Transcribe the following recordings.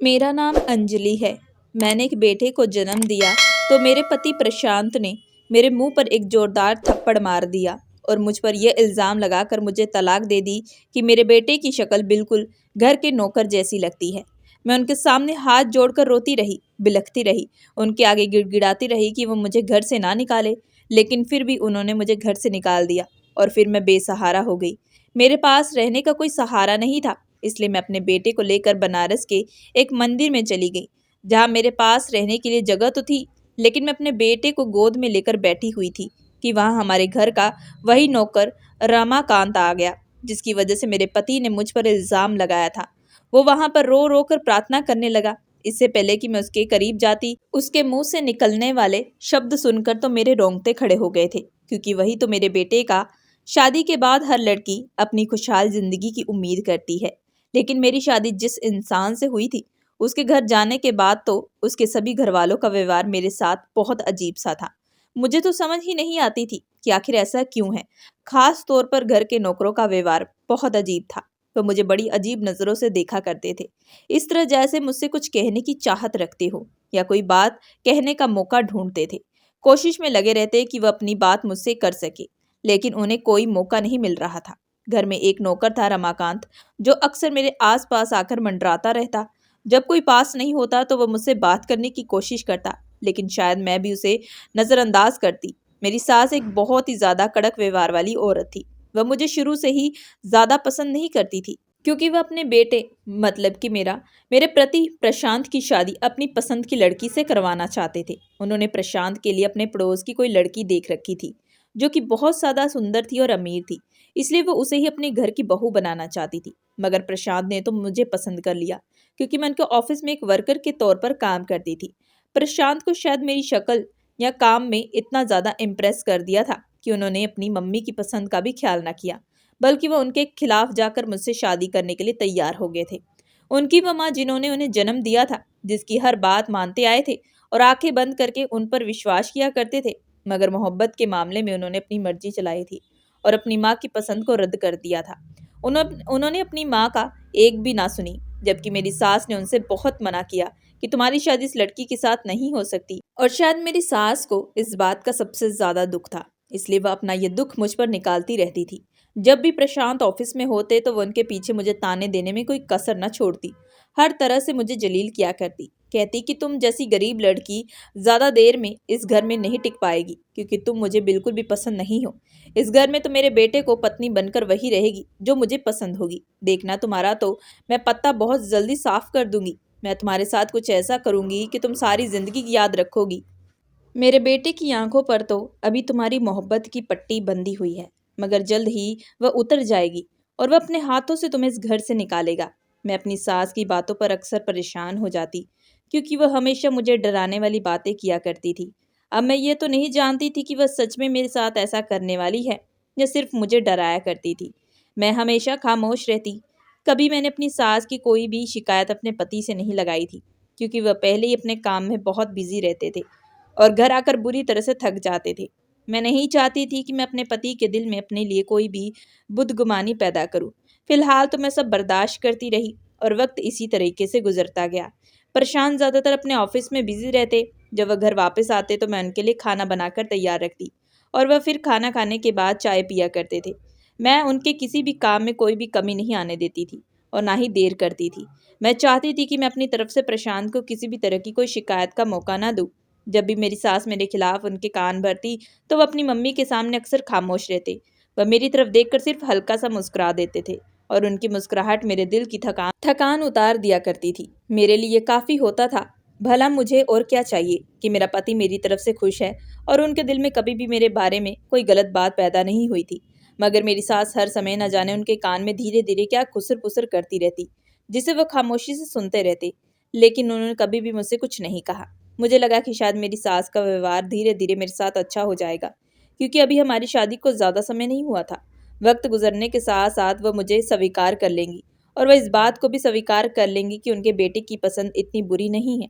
मेरा नाम अंजलि है। मैंने एक बेटे को जन्म दिया तो मेरे पति प्रशांत ने मेरे मुंह पर एक जोरदार थप्पड़ मार दिया और मुझ पर यह इल्ज़ाम लगाकर मुझे तलाक दे दी कि मेरे बेटे की शक्ल बिल्कुल घर के नौकर जैसी लगती है। मैं उनके सामने हाथ जोड़कर रोती रही, बिलखती रही, उनके आगे गिड़गिड़ाती रही कि वो मुझे घर से ना निकाले, लेकिन फिर भी उन्होंने मुझे घर से निकाल दिया और फिर मैं बेसहारा हो गई। मेरे पास रहने का कोई सहारा नहीं था, इसलिए मैं अपने बेटे को लेकर बनारस के एक मंदिर में चली गई, जहाँ मेरे पास रहने के लिए जगह तो थी, लेकिन मैं अपने बेटे को गोद में लेकर बैठी हुई थी कि वहाँ हमारे घर का वही नौकर रमाकांत आ गया, जिसकी वजह से मेरे पति ने मुझ पर इल्ज़ाम लगाया था। वो वहाँ पर रो रो कर प्रार्थना करने लगा। इससे पहले कि मैं उसके करीब जाती, उसके मुंह से निकलने वाले शब्द सुनकर तो मेरे रोंगटे खड़े हो गए थे, क्योंकि वही तो मेरे बेटे का शादी के बाद हर लड़की अपनी खुशहाल जिंदगी की उम्मीद करती है। लेकिन मेरी शादी जिस इंसान से हुई थी, उसके घर जाने के बाद तो उसके सभी घर वालों का व्यवहार मेरे साथ बहुत अजीब सा था। मुझे तो समझ ही नहीं आती थी कि आखिर ऐसा क्यों है। खास तौर पर घर के नौकरों का व्यवहार बहुत अजीब था। वो मुझे बड़ी अजीब नज़रों से देखा करते थे, इस तरह जैसे मुझसे कुछ कहने की चाहत रखते हो या कोई बात कहने का मौका ढूंढते थे। कोशिश में लगे रहते कि वह अपनी बात मुझसे कर सके, लेकिन उन्हें कोई मौका नहीं मिल रहा था। घर में एक नौकर था, रमाकांत, जो अक्सर मेरे आसपास आकर मंडराता रहता। जब कोई पास नहीं होता तो वह मुझसे बात करने की कोशिश करता, लेकिन शायद मैं भी उसे नज़रअंदाज करती। मेरी सास एक बहुत ही ज़्यादा कड़क व्यवहार वाली औरत थी। वह मुझे शुरू से ही ज़्यादा पसंद नहीं करती थी, क्योंकि वह अपने बेटे, मतलब कि मेरे प्रति प्रशांत की शादी अपनी पसंद की लड़की से करवाना चाहते थे। उन्होंने प्रशांत के लिए अपने पड़ोस की कोई लड़की देख रखी थी, जो कि बहुत ज़्यादा सुंदर थी और अमीर थी, इसलिए वो उसे ही अपने घर की बहू बनाना चाहती थी। मगर प्रशांत ने तो मुझे पसंद कर लिया, क्योंकि मैं उनके ऑफिस में एक वर्कर के तौर पर काम करती थी। प्रशांत को शायद मेरी शक्ल या काम में इतना ज़्यादा इम्प्रेस कर दिया था कि उन्होंने अपनी मम्मी की पसंद का भी ख्याल न किया, बल्कि वो उनके खिलाफ जाकर मुझसे शादी करने के लिए तैयार हो गए थे। उनकी वो माँ, जिन्होंने उन्हें जन्म दिया था, जिसकी हर बात मानते आए थे और आंखें बंद करके उन पर विश्वास किया करते थे, मगर मोहब्बत के मामले में उन्होंने अपनी मर्जी चलाई थी और अपनी माँ की पसंद को रद्द कर दिया था। उन्होंने अपनी माँ का एक भी ना सुनी, जबकि मेरी सास ने उनसे बहुत मना किया कि तुम्हारी शादी इस लड़की के साथ नहीं हो सकती। और शायद मेरी सास को इस बात का सबसे ज्यादा दुख था, इसलिए वह अपना ये दुख मुझ पर निकालती रहती थी। जब भी प्रशांत ऑफिस में होते तो वह उनके पीछे मुझे ताने देने में कोई कसर न छोड़ती। हर तरह से मुझे जलील किया करती, कहती कि तुम जैसी गरीब लड़की ज़्यादा देर में इस घर में नहीं टिक पाएगी, क्योंकि तुम मुझे बिल्कुल भी पसंद नहीं हो। इस घर में तो मेरे बेटे को पत्नी बनकर वही रहेगी जो मुझे पसंद होगी। देखना तुम्हारा तो मैं पत्ता बहुत जल्दी साफ कर दूंगी। मैं तुम्हारे साथ कुछ ऐसा करूंगी कि तुम सारी जिंदगी की याद रखोगी। मेरे बेटे की आंखों पर तो अभी तुम्हारी मोहब्बत की पट्टी बंधी हुई है, मगर जल्द ही वह उतर जाएगी और वह अपने हाथों से तुम्हें इस घर से निकालेगा। मैं अपनी सास की बातों पर अक्सर परेशान हो जाती, क्योंकि वह हमेशा मुझे डराने वाली बातें किया करती थी। अब मैं ये तो नहीं जानती थी कि वह सच में मेरे साथ ऐसा करने वाली है या सिर्फ मुझे डराया करती थी। मैं हमेशा खामोश रहती। कभी मैंने अपनी सास की कोई भी शिकायत अपने पति से नहीं लगाई थी, क्योंकि वह पहले ही अपने काम में बहुत बिजी रहते थे और घर आकर बुरी तरह से थक जाते थे। मैं नहीं चाहती थी कि मैं अपने पति के दिल में अपने लिए कोई भी बुदगुमानी पैदा करूं। फिलहाल तो मैं सब बर्दाश्त करती रही और वक्त इसी तरीके से गुजरता गया। प्रशांत ज़्यादातर अपने ऑफिस में बिजी रहते। जब वह घर वापस आते तो मैं उनके लिए खाना बनाकर तैयार रखती और वह फिर खाना खाने के बाद चाय पिया करते थे। मैं उनके किसी भी काम में कोई भी कमी नहीं आने देती थी और ना ही देर करती थी। मैं चाहती थी कि मैं अपनी तरफ से प्रशांत को किसी भी तरह की कोई शिकायत का मौका ना दूं। जब भी मेरी सास मेरे खिलाफ उनके कान भरती तो वह अपनी मम्मी के सामने अक्सर खामोश रहते। वह मेरी तरफ देखकर सिर्फ हल्का सा मुस्कुरा देते थे और उनकी मुस्कुराहट मेरे दिल की थकान थकान उतार दिया करती थी। मेरे लिए काफ़ी होता था। भला मुझे और क्या चाहिए कि मेरा पति मेरी तरफ से खुश है और उनके दिल में कभी भी मेरे बारे में कोई गलत बात पैदा नहीं हुई थी। मगर मेरी सास हर समय न जाने उनके कान में धीरे धीरे क्या खुसर पुसर करती रहती, जिसे वह खामोशी से सुनते रहते, लेकिन उन्होंने कभी भी मुझसे कुछ नहीं कहा। मुझे लगा कि शायद मेरी सास का व्यवहार धीरे धीरे मेरे साथ अच्छा हो जाएगा, क्योंकि अभी हमारी शादी को ज़्यादा समय नहीं हुआ था। वक्त गुजरने के साथ साथ वह मुझे स्वीकार कर लेंगी और वह इस बात को भी स्वीकार कर लेंगी कि उनके बेटे की पसंद इतनी बुरी नहीं है।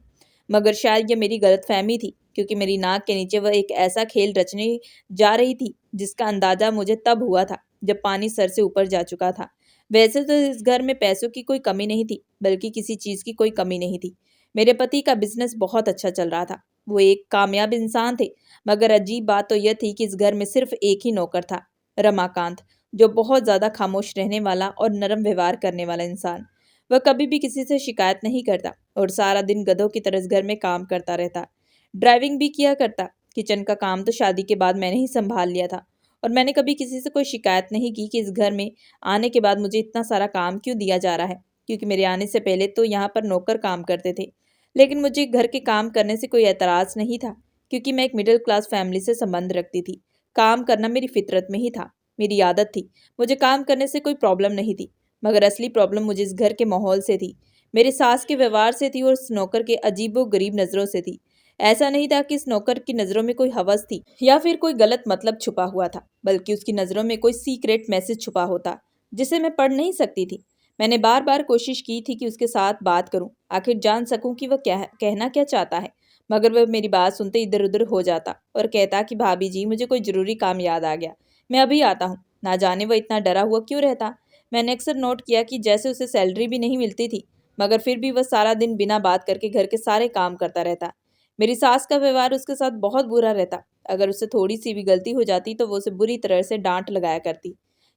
मगर शायद यह मेरी गलतफहमी थी, क्योंकि मेरी नाक के नीचे वह एक ऐसा खेल रचने जा रही थी जिसका अंदाजा मुझे तब हुआ था जब पानी सर से ऊपर जा चुका था। वैसे तो इस घर में पैसों की कोई कमी नहीं थी, बल्कि किसी चीज़ की कोई कमी नहीं थी। मेरे पति का बिजनेस बहुत अच्छा चल रहा था। वो एक कामयाब इंसान थे, मगर अजीब बात तो यह थी कि इस घर में सिर्फ एक ही नौकर था, रमाकांत, जो बहुत ज़्यादा खामोश रहने वाला और नरम व्यवहार करने वाला इंसान। वह कभी भी किसी से शिकायत नहीं करता और सारा दिन गधों की तरह इस घर में काम करता रहता। ड्राइविंग भी किया करता। किचन का काम तो शादी के बाद मैंने ही संभाल लिया था, और मैंने कभी किसी से कोई शिकायत नहीं की कि इस घर में आने के बाद मुझे इतना सारा काम क्यों दिया जा रहा है, क्योंकि मेरे आने से पहले तो यहाँ पर नौकर काम करते थे। लेकिन मुझे घर के काम करने से कोई एतराज़ नहीं था, क्योंकि मैं एक मिडिल क्लास फैमिली से संबंध रखती थी। काम करना मेरी फितरत में ही था, मेरी आदत थी। मुझे काम करने से कोई प्रॉब्लम नहीं थी, मगर असली प्रॉब्लम मुझे इस घर के माहौल से थी, मेरे सास के व्यवहार से थी और उस नौकर के अजीबो गरीब नज़रों से थी। ऐसा नहीं था कि इस नौकर की नज़रों में कोई हवस थी या फिर कोई गलत मतलब छुपा हुआ था, बल्कि उसकी नज़रों में कोई सीक्रेट मैसेज छुपा होता, जिसे मैं पढ़ नहीं सकती थी। मैंने बार बार कोशिश की थी कि उसके साथ बात करूं, आखिर जान सकूं कि वह क्या कहना क्या चाहता है, मगर वह मेरी बात सुनते इधर उधर हो जाता और कहता कि भाभी जी, मुझे कोई ज़रूरी काम याद आ गया, मैं अभी आता हूँ। ना जाने वह इतना डरा हुआ क्यों रहता। मैंने अक्सर नोट किया कि जैसे उसे सैलरी भी नहीं मिलती थी, मगर फिर भी वह सारा दिन बिना बात करके घर के सारे काम करता रहता। मेरी सास का व्यवहार उसके साथ बहुत बुरा रहता। अगर उससे थोड़ी सी भी गलती हो जाती तो वो उसे बुरी तरह से डांट लगाया करती।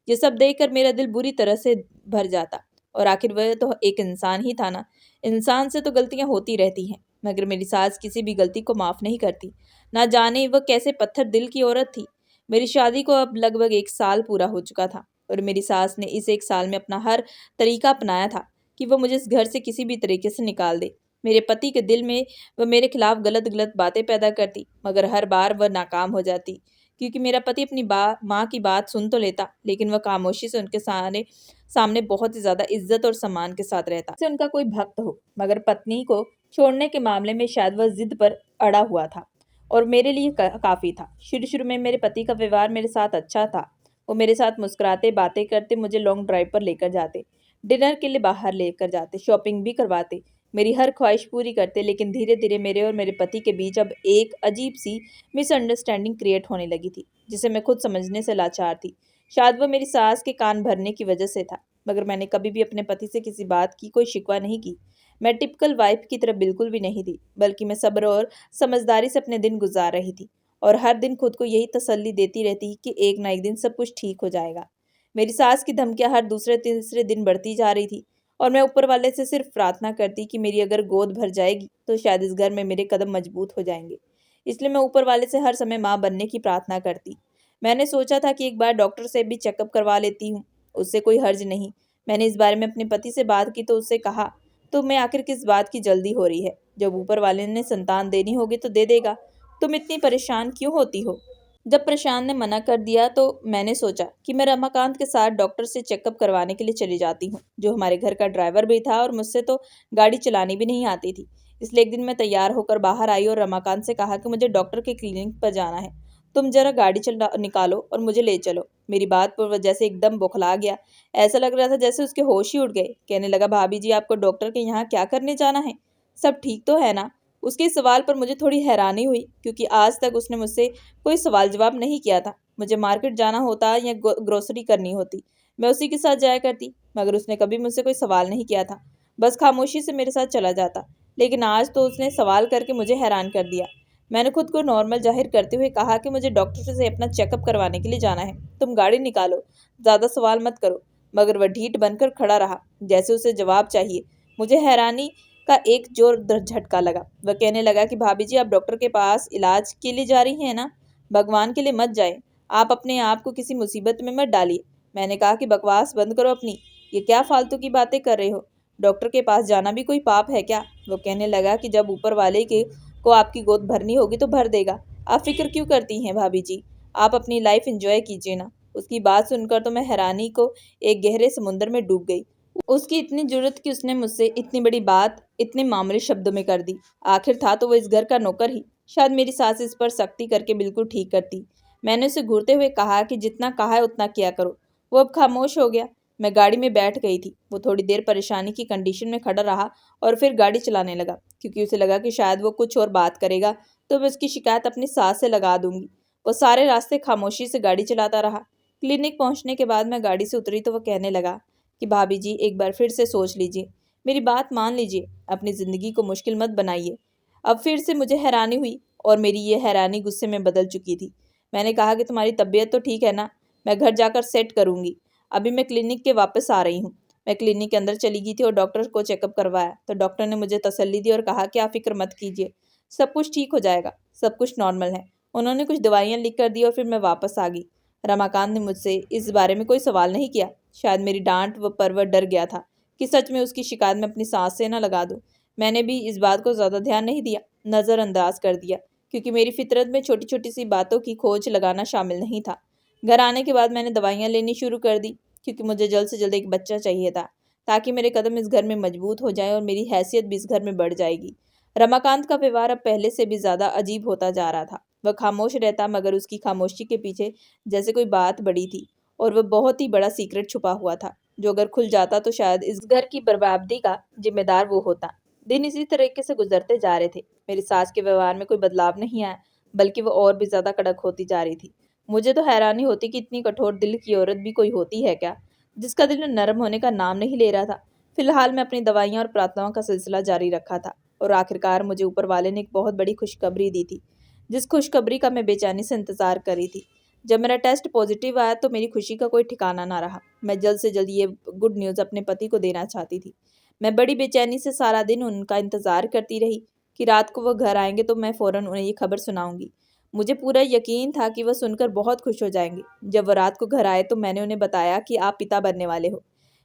ये सब देखकर मेरा दिल बुरी तरह से भर जाता। और आखिर वह तो एक इंसान ही था ना। इंसान से तो गलतियां होती रहती हैं, मगर मेरी सास किसी भी गलती को माफ़ नहीं करती। ना जाने वह कैसे पत्थर दिल की औरत थी। मेरी शादी को अब लगभग 1 साल पूरा हो चुका था, और मेरी सास ने इस 1 साल में अपना हर तरीका अपनाया था कि वह मुझे इस घर से किसी भी तरीके से निकाल दे। मेरे पति के दिल में वह मेरे खिलाफ गलत गलत बातें पैदा करती, मगर हर बार वह नाकाम हो जाती, क्योंकि मेरा पति अपनी माँ की बात सुन तो लेता, लेकिन वह खामोशी से उनके सामने सामने बहुत ही ज्यादा इज्जत और सम्मान के साथ रहता से उनका कोई भक्त हो। मगर पत्नी को छोड़ने के मामले में शायद वह जिद पर अड़ा हुआ था, और मेरे लिए काफी था। शुरू शुरू में मेरे पति का व्यवहार मेरे साथ अच्छा था। वो मेरे साथ मुस्कुराते, बातें करते, मुझे लॉन्ग ड्राइव पर लेकर जाते, डिनर के लिए बाहर लेकर जाते, शॉपिंग भी करवाते, मेरी हर ख्वाहिश पूरी करते। लेकिन धीरे धीरे मेरे और मेरे पति के बीच अब एक अजीब सी मिसअंडरस्टैंडिंग क्रिएट होने लगी थी, जिसे मैं खुद समझने से लाचार थी। शायद वह मेरी सास के कान भरने की वजह से था, मगर मैंने कभी भी अपने पति से किसी बात की कोई शिकवा नहीं की। मैं टिपिकल वाइफ की तरह बिल्कुल भी नहीं थी, बल्कि मैं सब्र और समझदारी से अपने दिन गुजार रही थी, और हर दिन खुद को यही तसल्ली देती रहती कि एक ना एक दिन सब कुछ ठीक हो जाएगा। मेरी सास की धमकियां हर दूसरे तीसरे दिन बढ़ती जा रही थी, और मैं ऊपर वाले से सिर्फ प्रार्थना करती कि मेरी अगर गोद भर जाएगी तो शायद इस घर में मेरे कदम मजबूत हो जाएंगे। इसलिए मैं ऊपर वाले से हर समय माँ बनने की प्रार्थना करती। मैंने सोचा था कि एक बार डॉक्टर से भी चेकअप करवा लेती हूँ, उससे कोई हर्ज नहीं। मैंने इस बारे में अपने पति से बात की तो उससे कहा, तो मैं आखिर किस बात की जल्दी हो रही है, जब ऊपर वाले ने संतान देनी होगी तो दे देगा, तुम इतनी परेशान क्यों होती हो। जब प्रशांत ने मना कर दिया तो मैंने सोचा कि मैं रमाकांत के साथ डॉक्टर से चेकअप करवाने के लिए चली जाती हूँ, जो हमारे घर का ड्राइवर भी था, और मुझसे तो गाड़ी चलानी भी नहीं आती थी। इसलिए एक दिन मैं तैयार होकर बाहर आई और रमाकांत से कहा कि मुझे डॉक्टर के क्लिनिक पर जाना है, तुम जरा गाड़ी चला निकालो और मुझे ले चलो। मेरी बात पर वह जैसे एकदम बौखला गया। ऐसा लग रहा था जैसे उसके होश ही उड़ गए। कहने लगा, भाभी जी, आपको डॉक्टर के यहाँ क्या करने जाना है, सब ठीक तो है ना। उसके इस सवाल पर मुझे थोड़ी हैरानी हुई, क्योंकि आज तक उसने मुझसे कोई सवाल जवाब नहीं किया था। मुझे मार्केट जाना होता या ग्रोसरी करनी होती, मैं उसी के साथ जाया करती, मगर उसने कभी मुझसे कोई सवाल नहीं किया था, बस खामोशी से मेरे साथ चला जाता। लेकिन आज तो उसने सवाल करके मुझे हैरान कर दिया। मैंने खुद को नॉर्मल जाहिर करते हुए कहा कि मुझे डॉक्टर से अपना चेकअप करवाने के लिए जाना है, तुम गाड़ी निकालो, ज़्यादा सवाल मत करो। मगर वह ढीठ बनकर खड़ा रहा, जैसे उसे जवाब चाहिए। मुझे हैरानी का एक जोर झटका लगा। वह कहने लगा कि भाभी जी, आप डॉक्टर के पास इलाज के लिए जा रही हैं ना, भगवान के लिए मत जाए, आप अपने आप को किसी मुसीबत में मत डालिए। मैंने कहा कि बकवास बंद करो अपनी, ये क्या फालतू की बातें कर रहे हो, डॉक्टर के पास जाना भी कोई पाप है क्या। वो कहने लगा कि जब ऊपर वाले के को आपकी गोद भरनी होगी तो भर देगा, आप फिक्र क्यों करती हैं भाभी जी, आप अपनी लाइफ एंजॉय कीजिए ना। उसकी बात सुनकर तो मैं हैरानी को एक गहरे समुद्र में डूब गई। उसकी इतनी जरूरत कि उसने मुझसे इतनी बड़ी बात इतने मामूली शब्दों में कर दी। आखिर था तो वो इस घर का नौकर ही, शायद मेरी सास इस पर सख्ती करके बिल्कुल ठीक करती। मैंने उसे घूरते हुए कहा कि जितना कहा है उतना किया करो। वो अब खामोश हो गया। मैं गाड़ी में बैठ गई थी। वो थोड़ी देर परेशानी की कंडीशन में खड़ा रहा और फिर गाड़ी चलाने लगा, क्योंकि उसे लगा कि शायद वो कुछ और बात करेगा तो मैं उसकी शिकायत अपनी सास से लगा दूंगी। वो सारे रास्ते खामोशी से गाड़ी चलाता रहा। क्लिनिक पहुंचने के बाद मैं गाड़ी से उतरी तो वह कहने लगा, कि भाभी जी एक बार फिर से सोच लीजिए, मेरी बात मान लीजिए, अपनी ज़िंदगी को मुश्किल मत बनाइए। अब फिर से मुझे हैरानी हुई और मेरी ये हैरानी गुस्से में बदल चुकी थी। मैंने कहा कि तुम्हारी तबीयत तो ठीक है ना? मैं घर जाकर सेट करूँगी। अभी मैं क्लिनिक के वापस आ रही हूँ। मैं क्लिनिक के अंदर चली गई थी और डॉक्टर को चेकअप करवाया तो डॉक्टर ने मुझे तसल्ली दी और कहा कि आप फिक्र मत कीजिए, सब कुछ ठीक हो जाएगा, सब कुछ नॉर्मल है। उन्होंने कुछ दवाइयाँ लिख कर दी और फिर मैं वापस आ गई। रमाकांत ने मुझसे इस बारे में कोई सवाल नहीं किया। शायद मेरी डांट पर वह डर गया था कि सच में उसकी शिकायत में अपनी सांस से न लगा दूं। मैंने भी इस बात को ज़्यादा ध्यान नहीं दिया, नज़रअंदाज कर दिया, क्योंकि मेरी फितरत में छोटी छोटी सी बातों की खोज लगाना शामिल नहीं था। घर आने के बाद मैंने दवाइयाँ लेनी शुरू कर दी, क्योंकि मुझे जल्द से जल्द एक बच्चा चाहिए था, ताकि मेरे कदम इस घर में मजबूत हो जाए और मेरी हैसियत भी इस घर में बढ़ जाएगी। रमाकांत का व्यवहार अब पहले से भी ज़्यादा अजीब होता जा रहा था। वह खामोश रहता, मगर उसकी खामोशी के पीछे जैसे कोई बात बड़ी थी और वह बहुत ही बड़ा सीक्रेट छुपा हुआ था, जो अगर खुल जाता तो शायद इस घर की बर्बादी का जिम्मेदार वो होता। दिन इसी तरीके से गुजरते जा रहे थे। मेरी सास के व्यवहार में कोई बदलाव नहीं आया, बल्कि वो और भी ज्यादा कड़क होती जा रही थी। मुझे तो हैरानी होती कि इतनी कठोर दिल की औरत भी कोई होती है क्या, जिसका दिल नरम होने का नाम नहीं ले रहा था। फिलहाल मैं अपनी दवाइयाँ और प्रार्थनाओं का सिलसिला जारी रखा था और आखिरकार मुझे ऊपर वाले ने एक बहुत बड़ी खुशखबरी दी थी, जिस खुशखबरी का मैं बेचैनी से इंतजार कर रही थी। जब मेरा टेस्ट पॉजिटिव आया तो मेरी खुशी का कोई ठिकाना ना रहा। मैं जल्द से जल्द ये गुड न्यूज़ अपने पति को देना चाहती थी। मैं बड़ी बेचैनी से सारा दिन उनका इंतजार करती रही कि रात को वह घर आएंगे तो मैं फ़ौरन उन्हें ये खबर सुनाऊंगी। मुझे पूरा यकीन था कि वह सुनकर बहुत खुश हो जाएंगे। जब वह रात को घर आए तो मैंने उन्हें बताया कि आप पिता बनने वाले हो।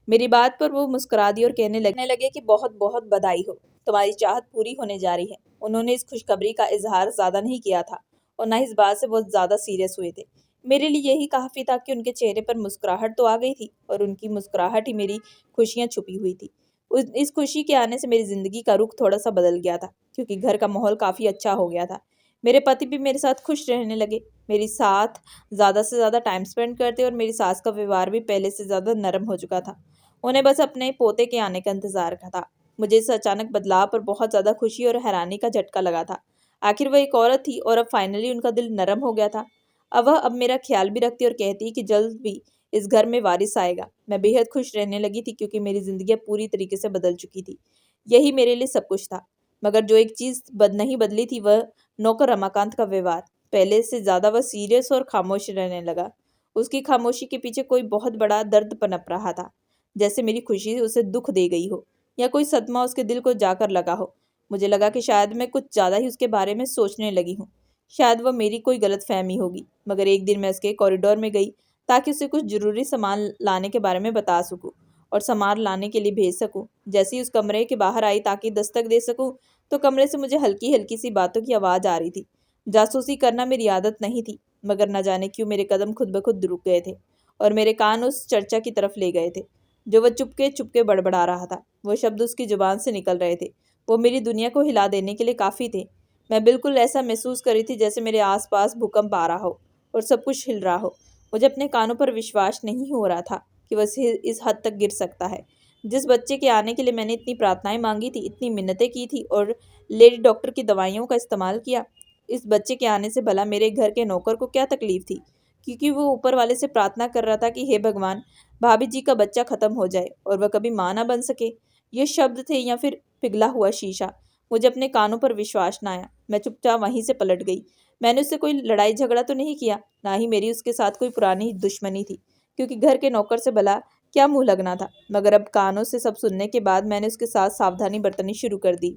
मेरी बात पर वो मुस्कुरा दी और कहने लगे कि बहुत बहुत बधाई हो, तुम्हारी चाहत पूरी होने जा रही है। उन्होंने इस खुशखबरी का इजहार ज़्यादा नहीं किया था और ना इस बात से बहुत ज़्यादा सीरियस हुए थे। मेरे लिए यही काफ़ी था कि उनके चेहरे पर मुस्कुराहट तो आ गई थी और उनकी मुस्कुराहट ही मेरी खुशियाँ छुपी हुई थी। इस खुशी के आने से मेरी ज़िंदगी का रुख थोड़ा सा बदल गया था, क्योंकि घर का माहौल काफ़ी अच्छा हो गया था। मेरे पति भी मेरे साथ खुश रहने लगे, मेरी साथ ज़्यादा से ज़्यादा टाइम स्पेंड करते और मेरी सास का व्यवहार भी पहले से ज़्यादा नरम हो चुका था। उन्हें बस अपने पोते के आने का इंतज़ार था। मुझे इस अचानक बदलाव पर बहुत ज़्यादा खुशी और हैरानी का झटका लगा था। आखिर वह एक औरत थी और अब फाइनली उनका दिल नरम हो गया था। अब मेरा ख्याल भी रखती और कहती कि जल्द भी इस घर में वारिस आएगा। मैं बेहद खुश रहने लगी थी, क्योंकि मेरी ज़िंदगी अब पूरी तरीके से बदल चुकी थी। यही मेरे लिए सब कुछ था। मगर जो एक चीज़ नहीं बदली थी, वह नौकर रमाकांत का व्यवहार। पहले से ज़्यादा वह सीरियस और खामोश रहने लगा। उसकी खामोशी के पीछे कोई बहुत बड़ा दर्द पनप रहा था, जैसे मेरी खुशी उसे दुख दे गई हो या कोई सदमा उसके दिल को जाकर लगा हो। मुझे लगा कि शायद मैं कुछ ज़्यादा ही उसके बारे में सोचने लगी हूँ। शायद वह मेरी कोई गलतफहमी होगी। मगर एक दिन मैं उसके कॉरिडोर में गई, ताकि उसे कुछ ज़रूरी सामान लाने के बारे में बता सकूं और सामान लाने के लिए भेज सकूं। जैसे ही उस कमरे के बाहर आई ताकि दस्तक दे सकूं, तो कमरे से मुझे हल्की हल्की सी बातों की आवाज़ आ रही थी। जासूसी करना मेरी आदत नहीं थी, मगर न जाने क्यों मेरे कदम खुद ब खुद रुक गए थे और मेरे कान उस चर्चा की तरफ ले गए थे, जो वह चुपके चुपके बड़बड़ा रहा था। वो शब्द उसकी जुबान से निकल रहे थे, वो मेरी दुनिया को हिला देने के लिए काफ़ी थे। मैं बिल्कुल ऐसा महसूस कर रही थी जैसे मेरे आसपास भूकंप आ रहा हो और सब कुछ हिल रहा हो। मुझे अपने कानों पर विश्वास नहीं हो रहा था कि वह इस हद तक गिर सकता है। जिस बच्चे के आने के लिए मैंने इतनी प्रार्थनाएं मांगी थी, इतनी मिन्नतें की थी और लेडी डॉक्टर की दवाइयों का इस्तेमाल किया, इस बच्चे के आने से भला मेरे घर के नौकर को क्या तकलीफ थी? क्योंकि वो ऊपर वाले से प्रार्थना कर रहा था कि हे भगवान, भाभी जी का बच्चा खत्म हो जाए और वह कभी माँ ना बन सके। ये शब्द थे या फिर पिघला हुआ शीशा? मुझे अपने कानों पर विश्वास न आया। मैं चुपचाप वहीं से पलट गई। मैंने उससे कोई लड़ाई झगड़ा तो नहीं किया, ना ही मेरी उसके साथ कोई पुरानी दुश्मनी थी, क्योंकि घर के नौकर से भला क्या मुंह लगना था। मगर अब कानों से सब सुनने के बाद मैंने उसके साथ सावधानी बरतनी शुरू कर दी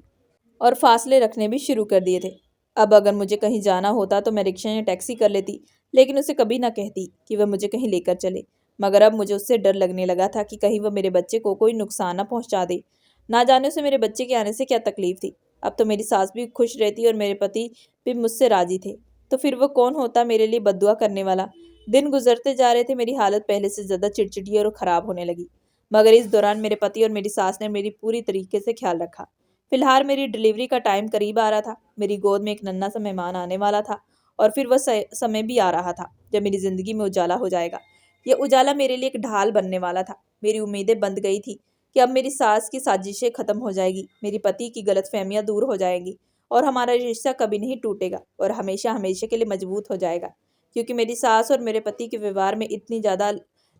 और फासले रखने भी शुरू कर दिए थे। अब अगर मुझे कहीं जाना होता तो मैं रिक्शा या टैक्सी कर लेती, लेकिन उसे कभी ना कहती कि वह मुझे कहीं लेकर चले। मगर अब मुझे उससे डर लगने लगा था कि कहीं वह मेरे बच्चे को कोई नुकसान ना पहुंचा दे। ना जाने उसे मेरे बच्चे के आने से क्या तकलीफ थी। अब तो मेरी सास भी खुश रहती और मेरे पति भी मुझसे राजी थे, तो फिर वो कौन होता मेरे लिए बद्दुआ करने वाला। दिन गुजरते जा रहे थे, मेरी हालत पहले से ज़्यादा चिड़चिड़ी और ख़राब होने लगी। मगर इस दौरान मेरे पति और मेरी सास ने मेरी पूरी तरीके से ख्याल रखा। फिलहाल मेरी डिलीवरी का टाइम करीब आ रहा था। मेरी गोद में एक नन्हा सा मेहमान आने वाला था और फिर वह समय भी आ रहा था जब मेरी ज़िंदगी में उजाला हो जाएगा। यह उजाला मेरे लिए एक ढाल बनने वाला था। मेरी उम्मीदें बंध गई थी कि अब मेरी सास की साजिशें खत्म हो जाएगी, मेरी पति की गलतफहमियां दूर हो जाएंगी और हमारा रिश्ता कभी नहीं टूटेगा और हमेशा हमेशा के लिए मजबूत हो जाएगा। क्योंकि मेरी सास और मेरे पति के व्यवहार में इतनी ज़्यादा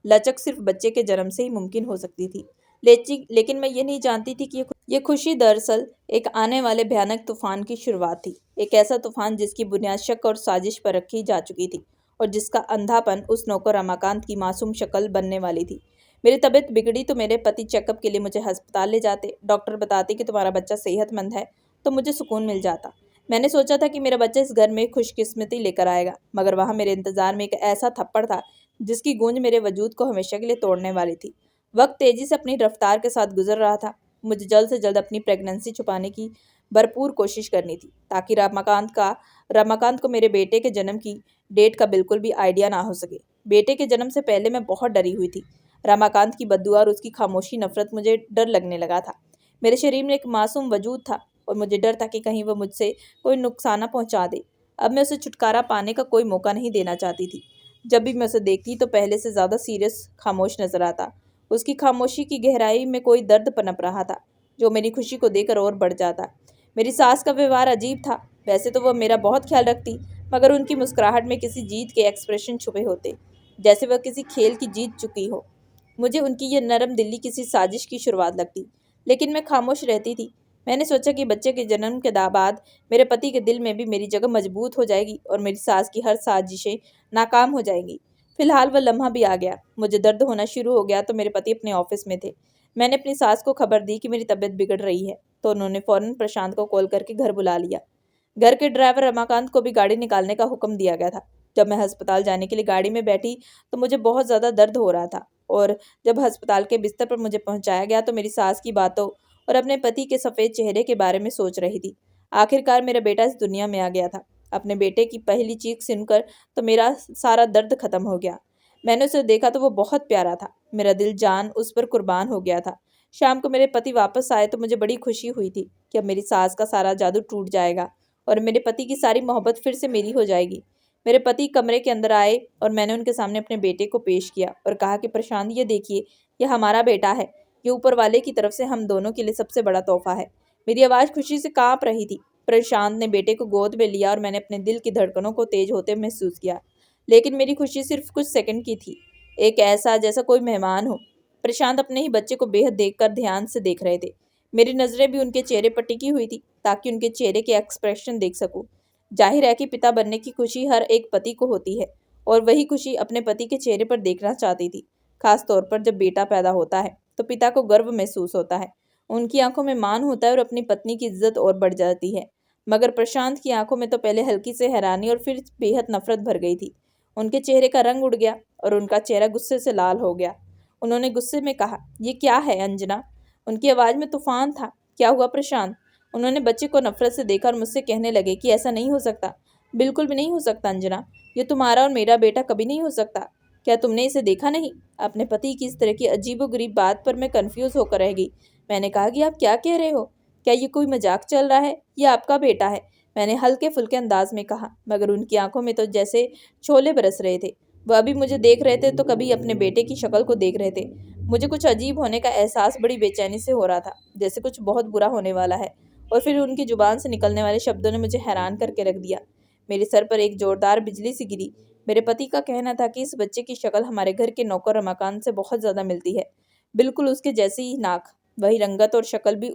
लचक सिर्फ बच्चे के जन्म से ही मुमकिन हो सकती थी। लेकिन मैं ये नहीं जानती थी कि ये खुशी दरअसल एक आने वाले भयानक तूफान की शुरुआत थी। एक ऐसा तूफान जिसकी बुनियाद शक और साजिश पर रखी जा चुकी थी और जिसका अंधापन उस नौकर रमाकांत की मासूम शक्ल बनने वाली थी। मेरी तबीयत बिगड़ी तो मेरे पति चेकअप के लिए मुझे अस्पताल ले जाते। डॉक्टर बताते कि तुम्हारा बच्चा सेहतमंद है, तो मुझे सुकून मिल जाता। मैंने सोचा था कि मेरा बच्चा इस घर में खुशकिस्मती लेकर आएगा, मगर वहाँ मेरे इंतजार में एक ऐसा थप्पड़ था जिसकी गूंज मेरे वजूद को हमेशा के लिए तोड़ने वाली थी। वक्त तेजी से अपनी रफ्तार के साथ गुजर रहा था। मुझे जल्द से जल्द अपनी प्रेगनेंसी छुपाने की भरपूर कोशिश करनी थी, ताकि रमाकांत को मेरे बेटे के जन्म की डेट का बिल्कुल भी आइडिया ना हो सके। बेटे के जन्म से पहले मैं बहुत डरी हुई थी। रमाकांत की बद्दुआ और उसकी खामोशी नफरत मुझे डर लगने लगा था। मेरे शरीर में एक मासूम वजूद था और मुझे डर था कि कहीं वह मुझसे कोई नुकसान ना पहुंचा दे। अब मैं उसे छुटकारा पाने का कोई मौका नहीं देना चाहती थी। जब भी मैं उसे देखती तो पहले से ज़्यादा सीरियस खामोश नजर आता। उसकी खामोशी की गहराई में कोई दर्द पनप रहा था, जो मेरी खुशी को देकर और बढ़ जाता। मेरी सास का व्यवहार अजीब था। वैसे तो वह मेरा बहुत ख्याल रखती, मगर उनकी मुस्कुराहट में किसी जीत के एक्सप्रेशन छुपे होते, जैसे वह किसी खेल की जीत चुकी हो। मुझे उनकी ये नरम दिल्ली किसी साजिश की शुरुआत लगती, लेकिन मैं खामोश रहती थी। मैंने सोचा कि बच्चे के जन्म के बाद मेरे पति के दिल में भी मेरी जगह मजबूत हो जाएगी और मेरी सास की हर साजिशें नाकाम हो जाएंगी। फिलहाल वह लम्हा भी आ गया। मुझे दर्द होना शुरू हो गया तो मेरे पति अपने ऑफिस में थे। मैंने अपनी सास को खबर दी कि मेरी तबीयत बिगड़ रही है, तो उन्होंने फौरन प्रशांत को कॉल करके घर बुला लिया। घर के ड्राइवर रमाकांत को भी गाड़ी निकालने का हुक्म दिया गया था। जब मैं अस्पताल जाने के लिए गाड़ी में बैठी तो मुझे बहुत ज़्यादा दर्द हो रहा था, और जब अस्पताल के बिस्तर पर मुझे पहुंचाया गया तो मेरी सास की बातों और अपने पति के सफ़ेद चेहरे के बारे में सोच रही थी। आखिरकार मेरा बेटा इस दुनिया में आ गया था। अपने बेटे की पहली चीख सुनकर तो मेरा सारा दर्द खत्म हो गया। मैंने उसे देखा तो वो बहुत प्यारा था। मेरा दिल जान उस पर कुर्बान हो गया था। शाम को मेरे पति वापस आए तो मुझे बड़ी खुशी हुई थी कि अब मेरी सास का सारा जादू टूट जाएगा और मेरे पति की सारी मोहब्बत फिर से मेरी हो जाएगी। मेरे पति कमरे के अंदर आए और मैंने उनके सामने अपने बेटे को पेश किया और कहा कि प्रशांत, ये देखिए, ये हमारा बेटा है। ये ऊपर वाले की तरफ से हम दोनों के लिए सबसे बड़ा तोहफा है। मेरी आवाज़ खुशी से कांप रही थी। प्रशांत ने बेटे को गोद में लिया और मैंने अपने दिल की धड़कनों को तेज होते महसूस किया। लेकिन मेरी खुशी सिर्फ कुछ सेकंड की थी। एक ऐसा जैसा कोई मेहमान हो। प्रशांत अपने ही बच्चे को बेहद देखकर ध्यान से देख रहे थे। मेरी नज़रें भी उनके चेहरे पर टिकी हुई थी, ताकि उनके चेहरे के एक्सप्रेशन देख सकूं। जाहिर है कि पिता बनने की खुशी हर एक पति को होती है, और वही खुशी अपने पति के चेहरे पर देखना चाहती थी। खास तौर पर जब बेटा पैदा होता है तो पिता को गर्व महसूस होता है। उनकी आंखों में मान होता है और अपनी पत्नी की इज्जत और बढ़ जाती है। मगर प्रशांत की आंखों में तो पहले हल्की से हैरानी और फिर बेहद नफरत भर गई थी। उनके चेहरे का रंग उड़ गया और उनका चेहरा गुस्से से लाल हो गया। उन्होंने गुस्से में कहा, ये क्या है अंजना? उनकी आवाज़ में तूफान था। क्या हुआ प्रशांत? उन्होंने बच्चे को नफरत से देखा और मुझसे कहने लगे कि ऐसा नहीं हो सकता, बिल्कुल भी नहीं हो सकता अंजना। ये तुम्हारा और मेरा बेटा कभी नहीं हो सकता। क्या तुमने इसे देखा नहीं? अपने पति की इस तरह की अजीबोगरीब बात पर मैं कंफ्यूज होकर रह गई। मैंने कहा कि आप क्या कह रहे हो? क्या ये कोई मजाक चल रहा है? ये आपका बेटा है, मैंने हल्के फुल्के अंदाज में कहा, मगर उनकी आंखों में तो जैसे शोले बरस रहे थे। वह अभी मुझे देख रहे थे तो कभी अपने बेटे की शक्ल को देख रहे थे। मुझे कुछ अजीब होने का एहसास बड़ी बेचैनी से हो रहा था, जैसे कुछ बहुत बुरा होने वाला है। और फिर उनकी जुबान से निकलने वाले शब्दों ने मुझे हैरान करके रख दिया। मेरे सर पर एक जोरदार बिजली सी गिरी। मेरे पति का कहना था कि इस बच्चे की शक्ल हमारे घर के नौकर रमाकांत से बहुत ज़्यादा मिलती है। बिल्कुल उसके जैसी ही नाक, वही रंगत और शक्ल भी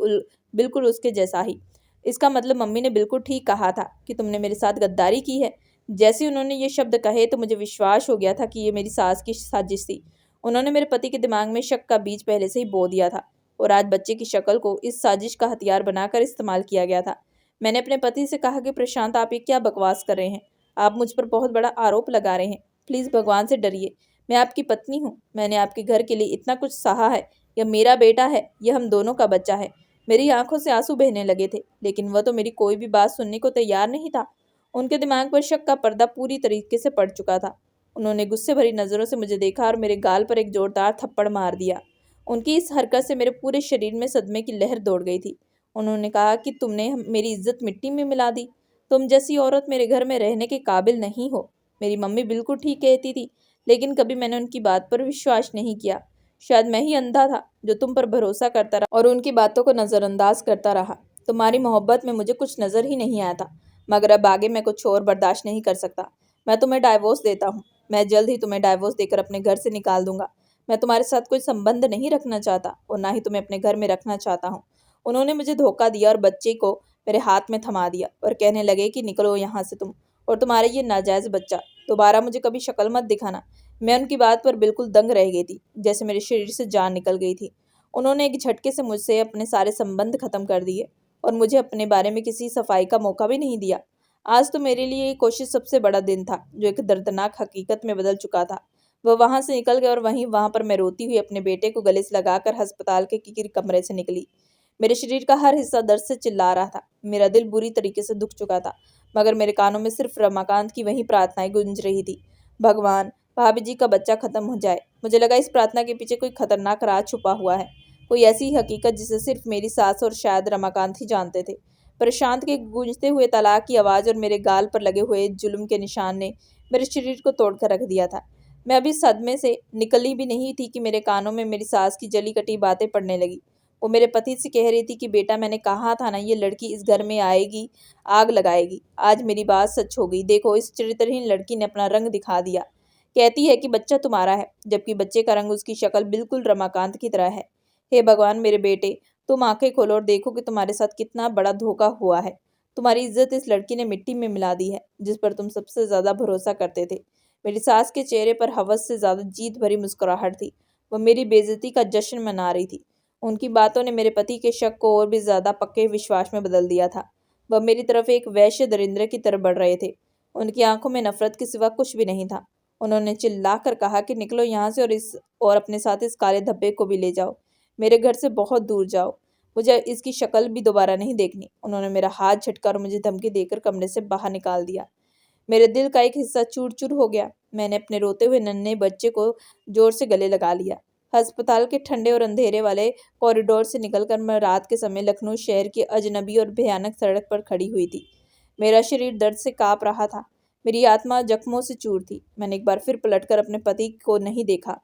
बिल्कुल उसके जैसा ही। इसका मतलब मम्मी ने बिल्कुल ठीक कहा था कि तुमने मेरे साथ गद्दारी की है। जैसे ही उन्होंने ये शब्द कहे तो मुझे विश्वास हो गया था कि ये मेरी सास की साजिश थी। उन्होंने मेरे पति के दिमाग में शक का बीज पहले से ही बो दिया था, और आज बच्चे की शक्ल को इस साजिश का हथियार बनाकर इस्तेमाल किया गया था। मैंने अपने पति से कहा कि प्रशांत, आप ये क्या बकवास कर रहे हैं? आप मुझ पर बहुत बड़ा आरोप लगा रहे हैं। प्लीज़ भगवान से डरिए। मैं आपकी पत्नी हूँ। मैंने आपके घर के लिए इतना कुछ सहा है। यह मेरा बेटा है, यह हम दोनों का बच्चा है। मेरी आंखों से आंसू बहने लगे थे, लेकिन वह तो मेरी कोई भी बात सुनने को तैयार नहीं था। उनके दिमाग पर शक का पर्दा पूरी तरीके से पड़ चुका था। उन्होंने गुस्से भरी नज़रों से मुझे देखा और मेरे गाल पर एक जोरदार थप्पड़ मार दिया। उनकी इस हरकत से मेरे पूरे शरीर में सदमे की लहर दौड़ गई थी। उन्होंने कहा कि तुमने मेरी इज्जत मिट्टी में मिला दी। तुम जैसी औरत मेरे घर में रहने के काबिल नहीं हो। मेरी मम्मी बिल्कुल ठीक कहती थी, लेकिन कभी मैंने उनकी बात पर विश्वास नहीं किया। शायद मैं ही अंधा था जो तुम पर भरोसा करता रहा और उनकी बातों को नज़रअंदाज करता रहा। तुम्हारी मोहब्बत में मुझे कुछ नज़र ही नहीं आया था, मगर अब आगे मैं कुछ और बर्दाश्त नहीं कर सकता। मैं तुम्हें डाइवोर्स देता हूँ। मैं जल्द ही तुम्हें डाइवोर्स देकर अपने घर से निकाल दूंगा। मैं तुम्हारे साथ कोई संबंध नहीं रखना चाहता और ना ही तुम्हें अपने घर में रखना चाहता हूँ। उन्होंने मुझे धोखा दिया और बच्चे को मेरे हाथ में थमा दिया और कहने लगे कि निकलो यहाँ से तुम और तुम्हारा ये नाजायज़ बच्चा, दोबारा मुझे कभी शक्ल मत दिखाना। मैं उनकी बात पर बिल्कुल दंग रह गई थी, जैसे मेरे शरीर से जान निकल गई थी। उन्होंने एक झटके से मुझसे अपने सारे संबंध खत्म कर दिए और मुझे अपने बारे में किसी सफाई का मौका भी नहीं दिया। आज तो मेरे लिए ये कोशिश सबसे बड़ा दिन था, जो एक दर्दनाक हकीकत में बदल चुका था। वह वहां से निकल गया और वहां पर मैं रोती हुई अपने बेटे को गले से लगाकर अस्पताल के किसी कमरे से निकली। मेरे शरीर का हर हिस्सा दर्द से चिल्ला रहा था। मेरा दिल बुरी तरीके से दुख चुका था, मगर मेरे कानों में सिर्फ रमाकांत की वही प्रार्थनाएं गूंज रही थी। भगवान, भाभी जी का बच्चा खत्म हो जाए। मुझे लगा इस प्रार्थना के पीछे कोई खतरनाक राज छुपा हुआ है, कोई ऐसी हकीकत जिसे सिर्फ मेरी सास और शायद रमाकांत ही जानते थे। प्रशांत के गूंजते हुए तलाक की आवाज़ और मेरे गाल पर लगे हुए जुल्म के निशान ने मेरे शरीर को तोड़कर रख दिया था। मैं अभी सदमे से निकली भी नहीं थी कि मेरे कानों में मेरी सास की जली कटी बातें पड़ने लगी। वो मेरे पति से कह रही थी कि बेटा, मैंने कहा था ना, ये लड़की इस घर में आएगी, आग लगाएगी। आज मेरी बात सच हो गई। देखो, इस चरित्रहीन लड़की ने अपना रंग दिखा दिया। कहती है कि बच्चा तुम्हारा है, जबकि बच्चे का रंग, उसकी शक्ल बिल्कुल रमाकांत की तरह है। हे भगवान मेरे बेटे, तुम आंखें खोलो और देखो कि तुम्हारे साथ कितना बड़ा धोखा हुआ है। तुम्हारी इज्जत इस लड़की ने मिट्टी में मिला दी है, जिस पर तुम सबसे ज्यादा भरोसा करते थे। मेरी सास के चेहरे पर हवस से ज्यादा जीत भरी मुस्कुराहट थी। वह मेरी बेइज्जती का जश्न मना रही थी। उनकी बातों ने मेरे पति के शक को और भी ज्यादा पक्के विश्वास में बदल दिया था। वह मेरी तरफ एक वैश्य दरिंद्र की तरफ बढ़ रहे थे। उनकी आंखों में नफरत के सिवा कुछ भी नहीं था। उन्होंने चिल्लाकर कहा कि निकलो यहाँ से और अपने साथ इस काले धब्बे को भी ले जाओ। मेरे घर से बहुत दूर जाओ। मुझे इसकी शक्ल भी दोबारा नहीं देखनी। उन्होंने मेरा हाथ झटका और मुझे धमकी देकर कमरे से बाहर निकाल दिया। मेरे दिल का एक हिस्सा चूर चूर हो गया। मैंने अपने रोते हुए नन्हे बच्चे को जोर से गले लगा लिया। अस्पताल के ठंडे और अंधेरे वाले कॉरिडोर से निकलकर मैं रात के समय लखनऊ शहर की अजनबी और भयानक सड़क पर खड़ी हुई थी। मेरा शरीर दर्द से कांप रहा था। मेरी आत्मा जख्मों से चूर थी। मैंने एक बार फिर पलटकर अपने पति को नहीं देखा।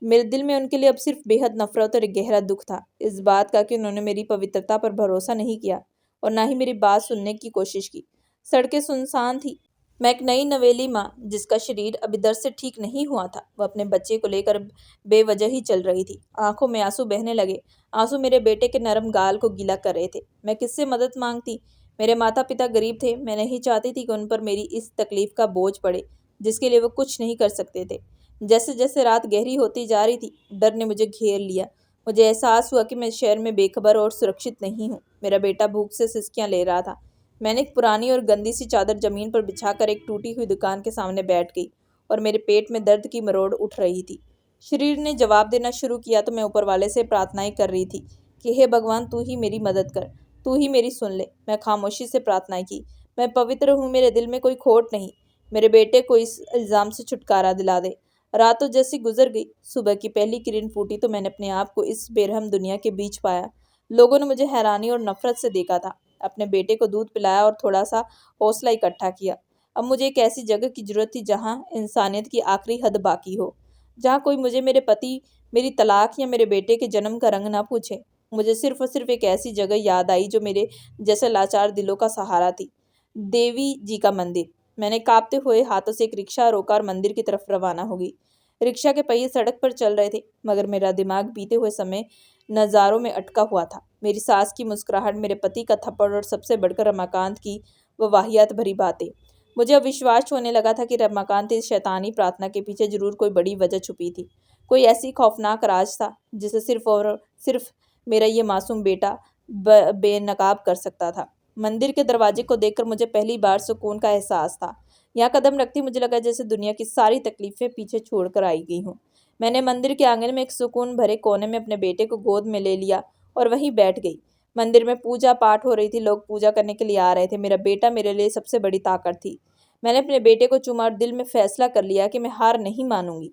मेरे दिल में उनके लिए अब सिर्फ बेहद नफरत और एक गहरा दुख था, इस बात का कि उन्होंने मेरी पवित्रता पर भरोसा नहीं किया और ना ही मेरी बात सुनने की कोशिश की। सड़कें सुनसान थी। मैं एक नई नवेली माँ, जिसका शरीर अभी दर्द से ठीक नहीं हुआ था, वह अपने बच्चे को लेकर बेवजह ही चल रही थी। आंखों में आंसू बहने लगे। आंसू मेरे बेटे के नरम गाल को गीला कर रहे थे। मैं किससे मदद मांगती? मेरे माता पिता गरीब थे। मैं नहीं चाहती थी कि उन पर मेरी इस तकलीफ का बोझ पड़े, जिसके लिए वो कुछ नहीं कर सकते थे। जैसे जैसे रात गहरी होती जा रही थी, डर ने मुझे घेर लिया। मुझे एहसास हुआ कि मैं शहर में बेखबर और सुरक्षित नहीं हूँ। मेरा बेटा भूख से सिसकियाँ ले रहा था। मैंने एक पुरानी और गंदी सी चादर जमीन पर बिछाकर एक टूटी हुई दुकान के सामने बैठ गई और मेरे पेट में दर्द की मरोड़ उठ रही थी। शरीर ने जवाब देना शुरू किया तो मैं ऊपर वाले से प्रार्थनाएं कर रही थी कि हे भगवान, तू ही मेरी मदद कर, तू ही मेरी सुन ले। मैं खामोशी से प्रार्थनाएं की। मैं पवित्र हूँ, मेरे दिल में कोई खोट नहीं। मेरे बेटे को इस इल्ज़ाम से छुटकारा दिला दे। रात तो जैसी गुजर गई। सुबह की पहली किरण फूटी तो मैंने अपने आप को इस बेरहम दुनिया के बीच पाया। लोगों ने मुझे हैरानी और नफरत से देखा था। अपने बेटे को दूध पिलाया और थोड़ा सा हौसला इकट्ठा किया। अब मुझे एक ऐसी जगह की जरूरत थी जहाँ इंसानियत की आखिरी हद बाकी हो, जहाँ कोई मुझे मेरे पति, मेरी तलाक या मेरे बेटे के जन्म का रंग ना पूछे। मुझे सिर्फ और सिर्फ एक ऐसी जगह याद आई जो मेरे जैसे लाचार दिलों का सहारा थी। देवी जी का मंदिर। मैंने कांपते हुए हाथों से एक रिक्शा रोका और मंदिर की तरफ रवाना हो गई। रिक्शा के पहिए सड़क पर चल रहे थे, मगर मेरा दिमाग बीते हुए समय नज़ारों में अटका हुआ था। मेरी सास की मुस्कुराहट, मेरे पति का थप्पड़ और सबसे बढ़कर रमाकांत की वो वाहियात भरी बातें। मुझे अब विश्वास होने लगा था कि रमाकांत इस शैतानी प्रार्थना के पीछे जरूर कोई बड़ी वजह छुपी थी। कोई ऐसी खौफनाक राज था जिसे सिर्फ और सिर्फ मेरा ये मासूम बेटा बेनकाब कर सकता था। मंदिर के दरवाजे को देखकर मुझे पहली बार सुकून का एहसास था। यहाँ कदम रखती मुझे लगा जैसे दुनिया की सारी तकलीफें पीछे छोड़कर आई गई हूँ। मैंने मंदिर के आंगन में एक सुकून भरे कोने में अपने बेटे को गोद में ले लिया और वहीं बैठ गई। मंदिर में पूजा पाठ हो रही थी। लोग पूजा करने के लिए आ रहे थे। मेरा बेटा मेरे लिए सबसे बड़ी ताकत थी। मैंने अपने बेटे को चूमा और दिल में फैसला कर लिया कि मैं हार नहीं मानूंगी।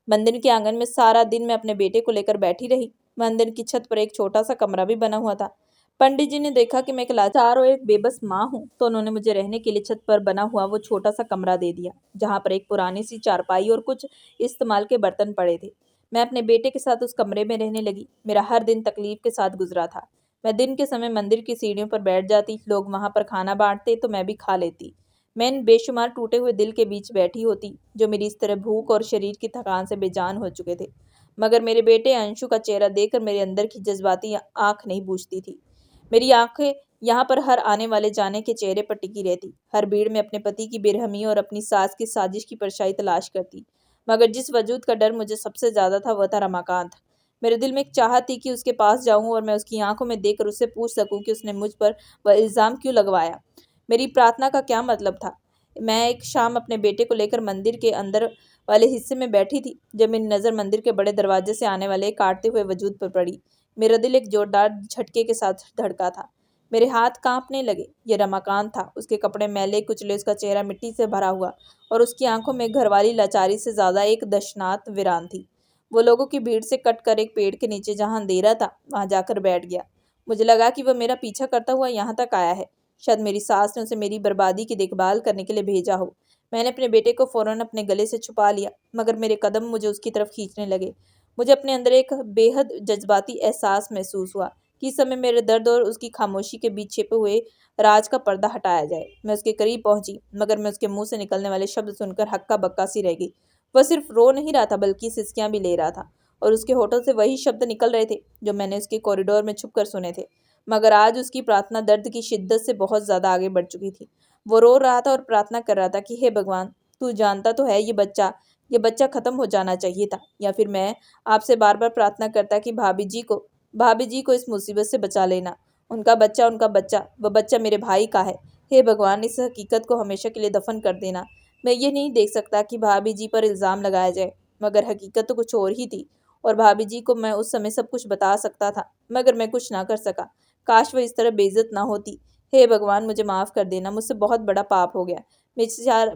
मंदिर के आंगन में सारा दिन मैं अपने बेटे को लेकर बैठी रही। मंदिर की छत पर एक छोटा सा कमरा भी बना हुआ था। पंडित जी ने देखा कि मैं एक लाचार और एक बेबस माँ हूँ, तो उन्होंने मुझे रहने के लिए छत पर बना हुआ वो छोटा सा कमरा दे दिया, जहाँ पर एक पुरानी सी चारपाई और कुछ इस्तेमाल के बर्तन पड़े थे। मैं अपने बेटे के साथ उस कमरे में रहने लगी। मेरा हर दिन तकलीफ के साथ गुजरा था। मैं दिन के समय मंदिर की सीढ़ियों पर बैठ जाती। लोग वहां पर खाना बांटते तो मैं भी खा लेती। मैं इन बेशुमार टूटे हुए दिल के बीच बैठी होती, जो मेरी इस तरह भूख और शरीर की थकान से बेजान हो चुके थे। मगर मेरे बेटे अंशु का चेहरा देखकर मेरे अंदर की जज्बाती आंख नहीं बूझती थी। मेरी आंखें यहाँ पर हर आने वाले जाने के चेहरे पर टिकी रहती, हर भीड़ में अपने पति की बेरहमी और अपनी सास की साजिश की परछाई तलाश करती। मगर जिस वजूद का डर मुझे सबसे ज्यादा था वह था रमाकांत। मेरे दिल में एक चाहत थी कि उसके पास जाऊं और मैं उसकी आंखों में देखकर उससे पूछ सकूं कि उसने मुझ पर वह इल्जाम क्यों लगवाया। मेरी प्रार्थना का क्या मतलब था। मैं एक शाम अपने बेटे को लेकर मंदिर के अंदर वाले हिस्से में बैठी थी जब मेरी नज़र मंदिर के बड़े दरवाजे से आने वाले एक काटते हुए वजूद पर पड़ी। मेरा दिल एक जोरदार झटके के साथ धड़का था। मेरे हाथ कांपने लगे। यह रमाकांत था। उसके कपड़े मैले कुचले, उसका चेहरा मिट्टी से भरा हुआ और उसकी आंखों में घरवाली लाचारी से ज्यादा एक दशनात वीरान थी। वो लोगों की भीड़ से कट कर एक पेड़ के नीचे जहां अंधेरा था वहां जाकर बैठ गया। मुझे लगा कि वह मेरा पीछा करता हुआ यहाँ तक आया है। शायद मेरी सास ने उसे मेरी बर्बादी की देखभाल करने के लिए भेजा हो। मैंने अपने बेटे को फौरन अपने गले से छुपा लिया, मगर मेरे कदम मुझे उसकी तरफ खींचने लगे। मुझे अपने अंदर एक बेहद जज्बाती एहसास महसूस हुआ कि इस समय मेरे दर्द और उसकी खामोशी के बीच छिपे हुए राज का पर्दा हटाया जाए। मैं उसके करीब पहुंची, मगर मैं उसके मुंह से निकलने वाले शब्द सुनकर हक्का बक्का सी रह गई। वह सिर्फ रो नहीं रहा था, बल्कि सिसकियां भी ले रहा था, और उसके होठों से वही शब्द निकल रहे थे जो मैंने उसके कॉरिडोर में छुप कर सुने थे। मगर आज उसकी प्रार्थना दर्द की शिद्दत से बहुत ज्यादा आगे बढ़ चुकी थी। वो रो रहा था और प्रार्थना कर रहा था कि हे भगवान, तू जानता तो है ये बच्चा खत्म हो जाना चाहिए था, या फिर मैं आपसे बार बार प्रार्थना करता कि भाभी जी को इस मुसीबत से बचा लेना। उनका बच्चा, वह बच्चा मेरे भाई का है। हे भगवान, इस हकीकत को हमेशा के लिए दफन कर देना। मैं ये नहीं देख सकता कि भाभी जी पर इल्ज़ाम लगाया जाए, मगर हकीकत तो कुछ और ही थी, और भाभी जी को मैं उस समय सब कुछ बता सकता था, मगर मैं कुछ ना कर सका। काश वह इस तरह बेइज्जत ना होती। हे भगवान, मुझे माफ़ कर देना, मुझसे बहुत बड़ा पाप हो गया।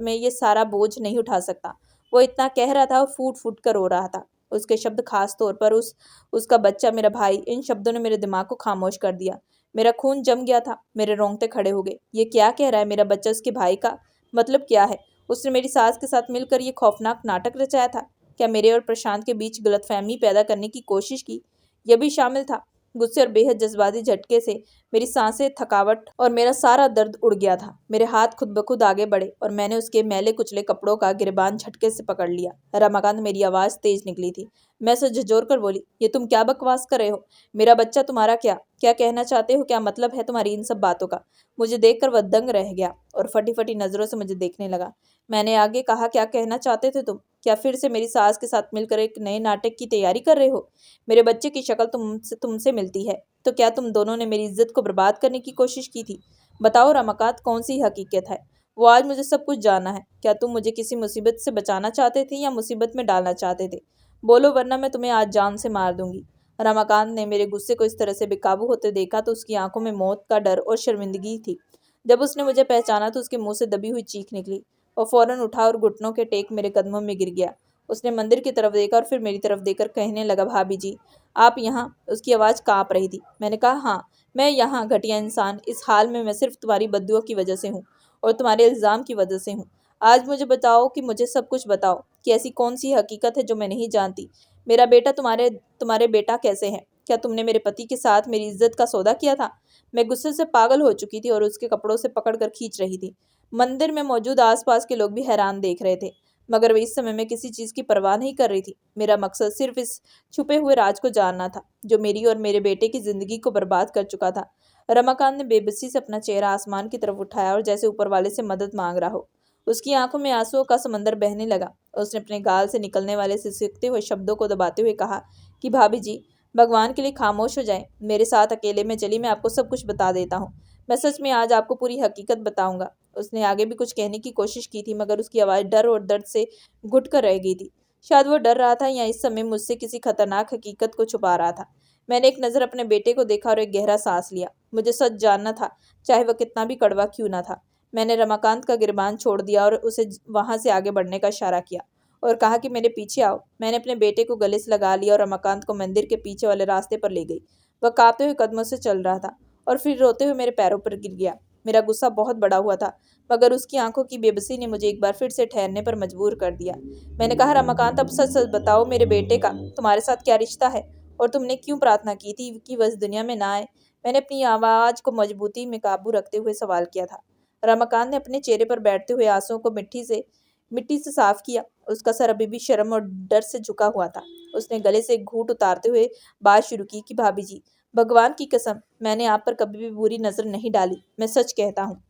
मैं ये सारा बोझ नहीं उठा सकता। वो इतना कह रहा था और फूट फूट कर रो रहा था। उसके शब्द, खास तौर पर उसका बच्चा, मेरा भाई, इन शब्दों ने मेरे दिमाग को खामोश कर दिया। मेरा खून जम गया था, मेरे रोंगटे खड़े हो गए। ये क्या कह रहा है मेरा बच्चा उसके भाई का? मतलब क्या है? उसने मेरी सास के साथ मिलकर ये खौफनाक नाटक रचाया था? क्या मेरे और प्रशांत के बीच गलतफहमी पैदा करने की कोशिश की? यह भी शामिल था। गुस्से और बेहद जज्बाती झटके से मेरी सांसें, थकावट और मेरा सारा दर्द उड़ गया था। मेरे हाथ खुद ब खुद आगे बढ़े और मैंने उसके मैले कुचले कपड़ों का गिरबान झटके से पकड़ लिया। रमाकांत, मेरी आवाज़ तेज निकली थी। मैं उसे झिझोर कर बोली, ये तुम क्या बकवास कर रहे हो? मेरा बच्चा तुम्हारा क्या क्या कहना चाहते हो? क्या मतलब है तुम्हारी इन सब बातों का? मुझे देखकर वह दंग रह गया और फटी फटी नजरों से मुझे देखने लगा। मैंने आगे कहा, क्या कहना चाहते थे तुम? क्या फिर से मेरी सास के साथ मिलकर एक नए नाटक की तैयारी कर रहे हो? मेरे बच्चे की शक्ल तुमसे मिलती है, तो क्या तुम दोनों ने मेरी इज्जत को बर्बाद करने की कोशिश की थी? बताओ रमाकांत, कौन सी हकीकत है? वो आज मुझे सब कुछ जानना है। क्या तुम मुझे किसी मुसीबत से बचाना चाहते थे या मुसीबत में डालना चाहते थे? बोलो, वरना मैं तुम्हें आज जान से मार दूंगी। रमाकांत ने मेरे गुस्से को इस तरह से बेकाबू होते देखा तो उसकी आंखों में मौत का डर और शर्मिंदगी थी। जब उसने मुझे पहचाना तो उसके मुंह से दबी हुई चीख निकली। वो फौरन उठा और घुटनों के टेक मेरे कदमों में गिर गया। उसने मंदिर की तरफ देखा और फिर मेरी तरफ देखकर कहने लगा, भाभी जी, आप यहाँ? उसकी आवाज़ कांप रही थी। मैंने कहा, हाँ, मैं यहाँ, घटिया इंसान। इस हाल में मैं सिर्फ तुम्हारी बद्दुआ की वजह से हूँ और तुम्हारे इल्ज़ाम की वजह से हूँ। आज मुझे बताओ, कि मुझे सब कुछ बताओ कि ऐसी कौन सी हकीकत है जो मैं नहीं जानती। मेरा बेटा तुम्हारे तुम्हारे बेटा कैसे हैं? क्या तुमने मेरे पति के साथ मेरी इज्जत का सौदा किया था? मैं गुस्से से पागल हो चुकी थी और उसके कपड़ों से पकड़ कर खींच रही थी। मंदिर में मौजूद आसपास के लोग भी हैरान देख रहे थे, मगर वे इस समय में किसी चीज़ की परवाह नहीं कर रही थी। मेरा मकसद सिर्फ इस छुपे हुए राज को जानना था जो मेरी और मेरे बेटे की जिंदगी को बर्बाद कर चुका था। रमाकांत ने बेबसी से अपना चेहरा आसमान की तरफ उठाया और जैसे ऊपर वाले से मदद मांग रहा हो। उसकी आंखों में आंसुओं का समंदर बहने लगा। उसने अपने गाल से निकलने वाले सिसकते हुए शब्दों को दबाते हुए कहा कि भाभी जी, भगवान के लिए खामोश हो जाएं। मेरे साथ अकेले में चली, मैं आपको सब कुछ बता देता हूँ। मैं सच में आज आपको पूरी हकीकत बताऊंगा। उसने आगे भी कुछ कहने की कोशिश की थी, मगर उसकी आवाज़ डर और दर्द से घुट कर रह गई थी। शायद वो डर रहा था या इस समय मुझसे किसी खतरनाक हकीकत को छुपा रहा था। मैंने एक नज़र अपने बेटे को देखा और एक गहरा सांस लिया। मुझे सच जानना था, चाहे वह कितना भी कड़वा क्यों ना था। मैंने रमाकांत का गिरबान छोड़ दिया और उसे वहां से आगे बढ़ने का इशारा किया और कहा कि मेरे पीछे आओ। मैंने अपने बेटे को गले से लगा लिया और रमाकांत को मंदिर के पीछे वाले रास्ते पर ले गई। वह कांपते हुए कदमों से चल रहा था और फिर रोते हुए मेरे पैरों पर गिर गया। मेरा गुस्सा बहुत बड़ा हुआ था, मगर उसकी आंखों की बेबसी ने मुझे एक बार फिर से ठहरने पर मजबूर कर दिया। मैंने कहा, रमाकांत, अब सच सच बताओ, मेरे बेटे का तुम्हारे साथ क्या रिश्ता है और तुमने क्यों प्रार्थना की थी कि वह इस दुनिया में ना आए? मैंने अपनी आवाज़ को मजबूती में काबू रखते हुए सवाल किया था। रमाकांत ने अपने चेहरे पर बैठते हुए आंसुओं को मिट्टी से साफ किया। उसका सर अभी भी शर्म और डर से झुका हुआ था। उसने गले से एक घूंट उतारते हुए बात शुरू की कि भाभी जी, भगवान की कसम, मैंने आप पर कभी भी बुरी नज़र नहीं डाली। मैं सच कहता हूँ,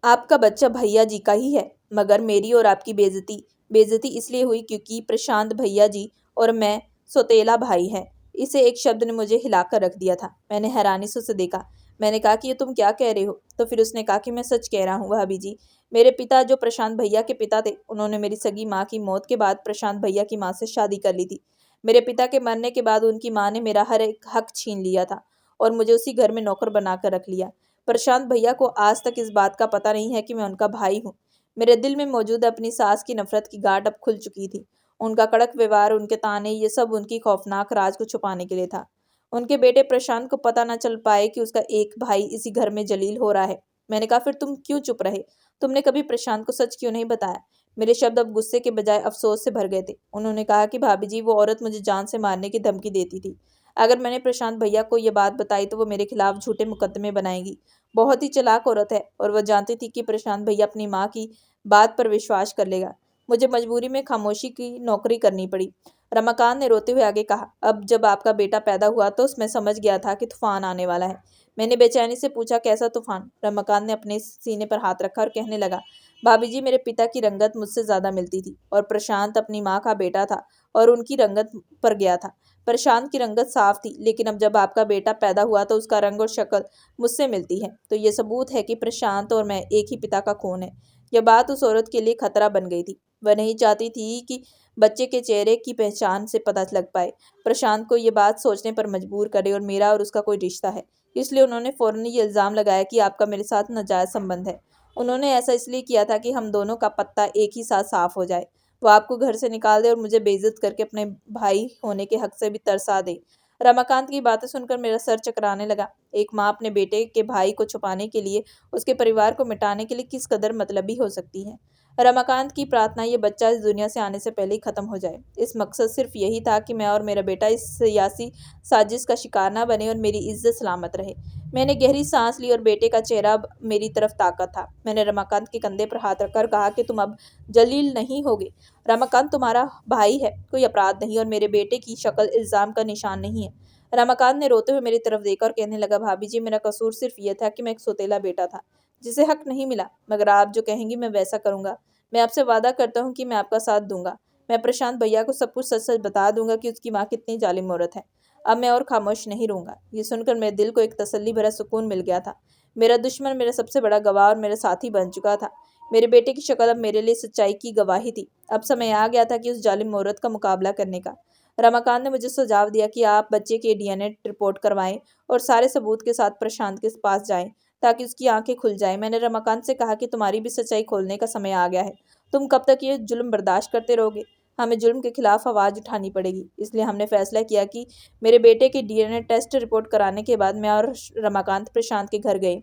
आपका बच्चा भैया जी का ही है। मगर मेरी और आपकी बेइज्जती बेइज्जती इसलिए हुई क्योंकि प्रशांत भैया जी और मैं सौतेला भाई है। इसे एक शब्द ने मुझे हिलाकर रख दिया था। मैंने हैरानी से उसे देखा। मैंने कहा कि ये तुम क्या कह रहे हो? तो फिर उसने कहा कि मैं सच कह रहा हूँ भाभी जी। मेरे पिता जो प्रशांत भैया के पिता थे, उन्होंने मेरी सगी माँ की मौत के बाद प्रशांत भैया की माँ से शादी कर ली थी। मेरे पिता के मरने के बाद उनकी माँ ने मेरा हर एक हक छीन लिया था और मुझे उसी घर में नौकर बनाकर रख लिया। प्रशांत भैया को आज तक इस बात का पता नहीं है कि मैं उनका भाई हूँ। मेरे दिल में मौजूद अपनी सास की नफरत की गांठ अब खुल चुकी थी। उनका कड़क व्यवहार, उनके ताने, ये सब उनकी खौफनाक राज को छुपाने के लिए था। उनके बेटे प्रशांत को पता न चल पाए कि उसका एक भाई इसी घर में जलील हो रहा है। मैंने कहा, फिर तुम क्यों चुप रहे? तुमने कभी प्रशांत को सच क्यों नहीं बताया? मेरे शब्द अब गुस्से के बजाय अफसोस से भर गए थे। उन्होंने कहा कि भाभी जी, वो औरत मुझे जान से मारने की धमकी देती थी। अगर मैंने प्रशांत भैया को ये बात बताई तो वो मेरे खिलाफ झूठे मुकदमे बनाएगी। बहुत ही चालाक औरत है और वह जानती थी कि प्रशांत भैया अपनी माँ की बात पर विश्वास कर लेगा। मुझे मजबूरी में खामोशी की नौकरी करनी पड़ी। रमाकांत ने रोते हुए आगे कहा, अब जब आपका बेटा पैदा हुआ तो मैं समझ गया था कि तूफान आने वाला है। मैंने बेचैनी से पूछा, कैसा तूफान? रमाकांत ने अपने सीने पर हाथ रखा और कहने लगा, भाभी जी, मेरे पिता की रंगत मुझसे ज्यादा मिलती थी और प्रशांत अपनी माँ का बेटा था और उनकी रंगत पर गया था। प्रशांत की रंगत साफ थी, लेकिन अब जब आपका बेटा पैदा हुआ तो उसका रंग और शक्ल मुझसे मिलती है। तो ये सबूत है कि प्रशांत और मैं एक ही पिता का खून है। यह बात उस औरत के लिए खतरा बन गई थी। वह नहीं चाहती थी कि बच्चे के चेहरे की पहचान से पता लग पाए प्रशांत को ये बात सोचने पर मजबूर करे और मेरा और उसका कोई रिश्ता है। इसलिए उन्होंने फौरन ये इल्ज़ाम लगाया कि आपका मेरे साथ नाजायज़ संबंध है। उन्होंने ऐसा इसलिए किया था कि हम दोनों का पत्ता एक ही साथ साफ हो जाए। वो आपको घर से निकाल दे और मुझे बेइज्जत करके अपने भाई होने के हक से भी तरसा दे। रमाकांत की बातें सुनकर मेरा सर चकराने लगा। एक माँ अपने बेटे के भाई को छुपाने के लिए, उसके परिवार को मिटाने के लिए किस कदर मतलबी हो सकती है। रमाकांत की प्रार्थना, ये बच्चा इस दुनिया से आने से पहले ही खत्म हो जाए। इस मकसद सिर्फ यही था कि मैं और मेरा बेटा इस सियासी साजिश का शिकार ना बने और मेरी इज्जत सलामत रहे। मैंने गहरी सांस ली और बेटे का चेहरा अब मेरी तरफ ताका था। मैंने रमाकांत के कंधे पर हाथ रखकर कहा कि तुम अब जलील नहीं होगे। रमाकांत तुम्हारा भाई है, कोई अपराध नहीं, और मेरे बेटे की शक्ल इल्जाम का निशान नहीं है। रमाकांत ने रोते हुए मेरी तरफ देखा और कहने लगा, भाभी जी, मेरा कसूर सिर्फ यह था कि मैं एक सौतेला बेटा था जिसे हक नहीं मिला। मगर आप जो कहेंगी मैं वैसा करूंगा। मैं आपसे वादा करता हूँ कि मैं आपका साथ दूंगा। मैं प्रशांत भैया को सब कुछ सच सच बता दूंगा कि उसकी माँ कितनी जालिम औरत है। अब मैं और खामोश नहीं रहूंगा। ये सुनकर मेरे दिल को एक तसल्ली भरा सुकून मिल गया था। मेरा दुश्मन मेरा सबसे बड़ा गवाह और मेरा साथी बन चुका था। मेरे बेटे की शक्ल अब मेरे लिए सच्चाई की गवाही थी। अब समय आ गया था कि उस जालिम औरत का मुकाबला करने का। रमाकांत ने मुझे सुझाव दिया कि आप बच्चे की डीएनए रिपोर्ट करवाएं और सारे सबूत के साथ प्रशांत के पास जाएं ताकि उसकी आंखें खुल जाएं। मैंने रमाकांत से कहा कि तुम्हारी भी सच्चाई खोलने का समय आ गया है। तुम कब तक ये जुल्म बर्दाश्त करते रहोगे? हमें जुल्म के खिलाफ आवाज़ उठानी पड़ेगी। इसलिए हमने फैसला किया कि मेरे बेटे की डीएनए टेस्ट रिपोर्ट कराने के बाद मैं और रमाकांत प्रशांत के घर गए।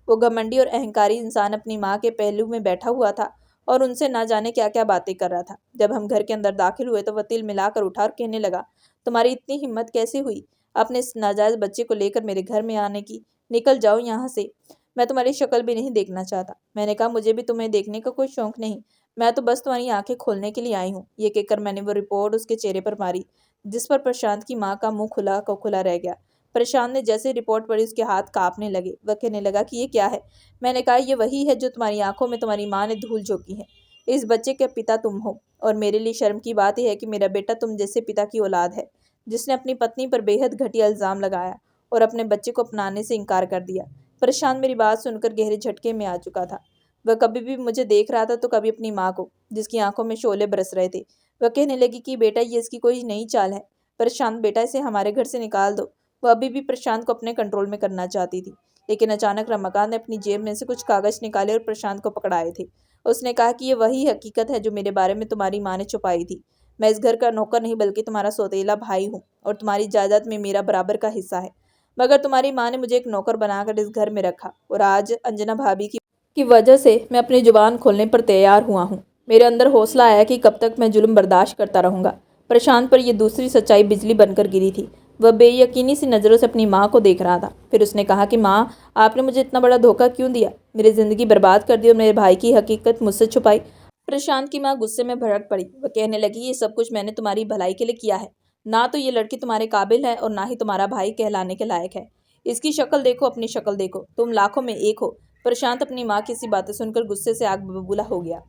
वो घमंडी और अहंकारी इंसान अपनी माँ के पहलू में बैठा हुआ था और उनसे ना जाने क्या क्या बातें कर रहा था। जब हम घर के अंदर दाखिल हुए तो वह तिल मिलाकर उठा और कहने लगा, तुम्हारी इतनी हिम्मत कैसे हुई अपने इस नाजायज़ बच्चे को लेकर मेरे घर में आने की? निकल जाओ यहाँ से, मैं तुम्हारी शक्ल भी नहीं देखना चाहता। मैंने कहा, मुझे भी तुम्हें देखने का कोई शौक नहीं, मैं तो बस तुम्हारी आंखें खोलने के लिए आई हूँ। ये कहकर मैंने वो रिपोर्ट उसके चेहरे पर मारी, जिस पर प्रशांत की माँ का मुंह खुला को खुला रह गया। प्रशांत ने जैसे रिपोर्ट पढ़ी उसके हाथ कांपने लगे। वह कहने लगा कि ये क्या है? मैंने कहा, ये वही है जो तुम्हारी आंखों में तुम्हारी माँ ने धूल झोंकी है। इस बच्चे के पिता तुम हो और मेरे लिए शर्म की बात यह है कि मेरा बेटा तुम जैसे पिता की औलाद है जिसने अपनी पत्नी पर बेहद घटिया इल्जाम लगाया और अपने बच्चे को अपनाने से इनकार कर दिया। प्रशांत मेरी बात सुनकर गहरे झटके में आ चुका था। वह कभी भी मुझे देख रहा था तो कभी अपनी माँ को, जिसकी आंखों में शोले बरस रहे थे। वह कहने लगी कि बेटा, ये इसकी कोई नई चाल है। प्रशांत बेटा, इसे हमारे घर से निकाल दो। वह अभी भी प्रशांत को अपने कंट्रोल में करना चाहती थी, लेकिन अचानक रमाकांत ने अपनी जेब में से कुछ कागज निकाले और प्रशांत को पकड़ाए थे। उसने कहा कि ये वही हकीकत है जो मेरे बारे में तुम्हारी माँ ने छुपाई थी। मैं इस घर का नौकर नहीं बल्कि तुम्हारा सौतेला भाई हूँ और तुम्हारी जायदाद में मेरा बराबर का हिस्सा है। मगर तुम्हारी माँ ने मुझे एक नौकर बनाकर इस घर में रखा और आज अंजना भाभी की वजह से मैं अपनी जुबान खोलने पर तैयार हुआ हूँ। मेरे अंदर हौसला आया कि कब तक मैं जुल्म बर्दाश्त करता रहूँगा। प्रशांत पर यह दूसरी सच्चाई बिजली बनकर गिरी थी। वह बेयकीनी सी नज़रों से अपनी माँ को देख रहा था। फिर उसने कहा कि माँ, आपने मुझे इतना बड़ा धोखा क्यों दिया? मेरी ज़िंदगी बर्बाद कर दी और मेरे भाई की हकीकत मुझसे छुपाई। प्रशांत की माँ गुस्से में भड़क पड़ी। वह कहने लगी, ये सब कुछ मैंने तुम्हारी भलाई के लिए किया है। ना तो ये लड़की तुम्हारे काबिल है और ना ही तुम्हारा भाई कहलाने के लायक है। इसकी शक्ल देखो, अपनी शक्ल देखो, तुम लाखों में एक हो। प्रशांत अपनी माँ की सी बातें सुनकर गुस्से से आग बबूला हो गया।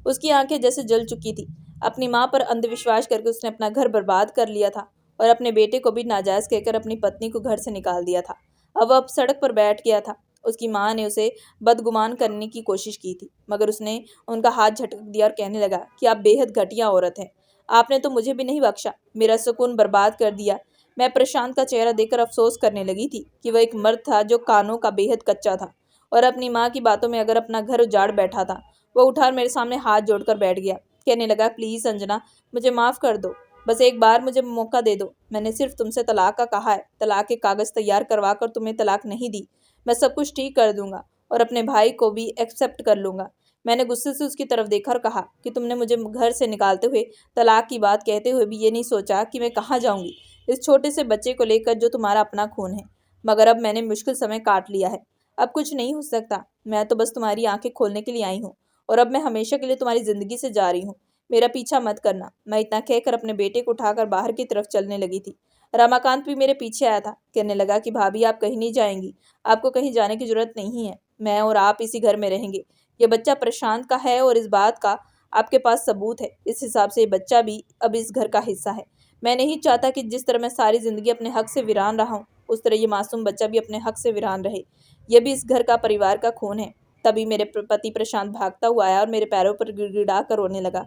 उसकी आंखें जैसे जल चुकी थी। अपनी माँ पर अंधविश्वास करके उसने अपना घर बर्बाद कर लिया था और अपने बेटे को भी नाजायज कहकर अपनी पत्नी को घर से निकाल दिया था। अब वह सड़क पर बैठ गया था। उसकी माँ ने उसे बदगुमान करने की कोशिश की थी, मगर उसने उनका हाथ झटक दिया और कहने लगा कि आप बेहद घटिया औरत हैं। आपने तो मुझे भी नहीं बख्शा, मेरा सुकून बर्बाद कर दिया। मैं प्रशांत का चेहरा देखकर अफसोस करने लगी थी कि वह एक मर्द था जो कानों का बेहद कच्चा था और अपनी माँ की बातों में अगर अपना घर उजाड़ बैठा था। वह उठाकर मेरे सामने हाथ जोड़कर बैठ गया, कहने लगा, प्लीज़ अंजना, मुझे माफ़ कर दो। बस एक बार मुझे मौका दे दो। मैंने सिर्फ तुमसे तलाक का कहा है। तलाक के कागज़ तैयार करवा कर तुम्हें तलाक नहीं दी। मैं सब कुछ ठीक कर दूंगा और अपने भाई को भी एक्सेप्ट कर लूंगा। मैंने गुस्से से उसकी तरफ देखा और कहा कि तुमने मुझे घर से निकालते हुए, तलाक की बात कहते हुए भी ये नहीं सोचा कि मैं कहाँ जाऊंगी इस छोटे से बच्चे को लेकर जो तुम्हारा अपना खून है। मगर अब मैंने मुश्किल समय काट लिया है। अब कुछ नहीं हो सकता। मैं तो बस तुम्हारी आंखें खोलने के लिए आई हूँ और अब मैं हमेशा के लिए तुम्हारी ज़िंदगी से जा रही हूँ। मेरा पीछा मत करना। मैं इतना कहकर अपने बेटे को उठाकर बाहर की तरफ चलने लगी थी। रमाकांत भी मेरे पीछे आया था। कहने लगा कि भाभी, आप कहीं नहीं जाएंगी। आपको कहीं जाने की जरूरत नहीं है। मैं और आप इसी घर में रहेंगे। ये बच्चा प्रशांत का है और इस बात का आपके पास सबूत है। इस हिसाब से ये बच्चा भी अब इस घर का हिस्सा है। मैं नहीं चाहता कि जिस तरह मैं सारी ज़िंदगी अपने हक से वीरान रहा हूँ, उस तरह ये मासूम बच्चा भी अपने हक से वीरान रहे। ये भी इस घर का, परिवार का खून है। तभी मेरे पति प्रशांत भागता हुआ आया और मेरे पैरों पर गिड़गिड़ा कर रोने लगा।